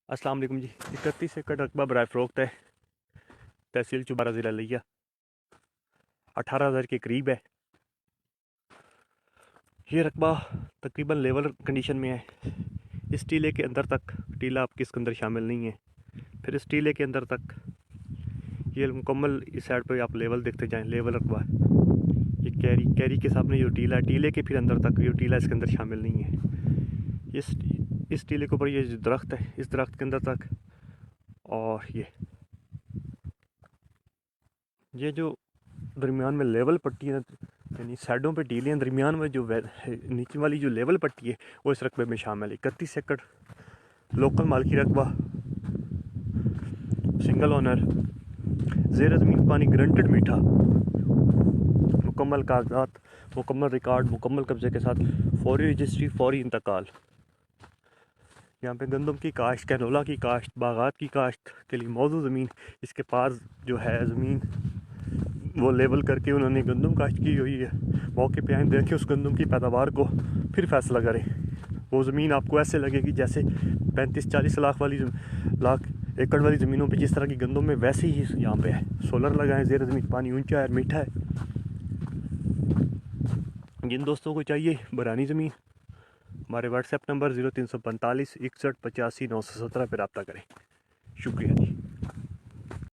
अस्सलाम वालेकुम जी। 31 एकड़ रकबा बराए फ़रोख्त है। तहसील चुबारा ज़िला लिया 18,000 के करीब है। ये रकबा तकरीबन लेवल कंडीशन में है। इस टीले के अंदर तक टीला आपके इसके अंदर शामिल नहीं है। फिर इस टीले के अंदर तक ये मुकम्मल इस साइड पर आप लेवल देखते जाएं, लेवल रकबा है। ये कैरी के सामने जो टीला है, टीले के फिर अंदर तक ये टीला इसके अंदर शामिल नहीं है। इस टीले के ऊपर ये जो दरख्त है, इस दरख्त के अंदर तक, और ये जो दरमियान में लेवल पट्टी है, यानी साइडों पे टीले हैं, दरमियान में जो नीचे वाली जो लेवल पट्टी है वो इस रकबे में शामिल है। 31 एकड़ लोकल मालकी रकबा, सिंगल ओनर, ज़ेर ज़मीन पानी ग्रंटेड मीठा, मुकम्मल कागजात, मुकम्मल रिकॉर्ड, मुकम्मल कब्जे के साथ, फौरी रजिस्ट्री, फौरी इंतकाल। यहाँ पे गंदम की काश्त, कैनोला की काश्त, बागात की काश्त के लिए मौजूद ज़मीन, इसके पास जो है ज़मीन वो लेवल करके उन्होंने गंदम काश्त की हुई है। मौके पे आए, देखें उस गंदम की पैदावार को, फिर फैसला करें। वो ज़मीन आपको ऐसे लगेगी जैसे 35-40 लाख एकड़ वाली ज़मीनों पे जिस तरह की गंदम में, वैसे ही यहाँ पे है। सोलर लगाएं, ज़ेर ज़मीन पानी ऊंचा है, मीठा है। जिन दोस्तों को चाहिए बरानी ज़मीन, हमारे व्हाट्सएप नंबर 0345 61 85 917 पर रब्ता करें। शुक्रिया जी।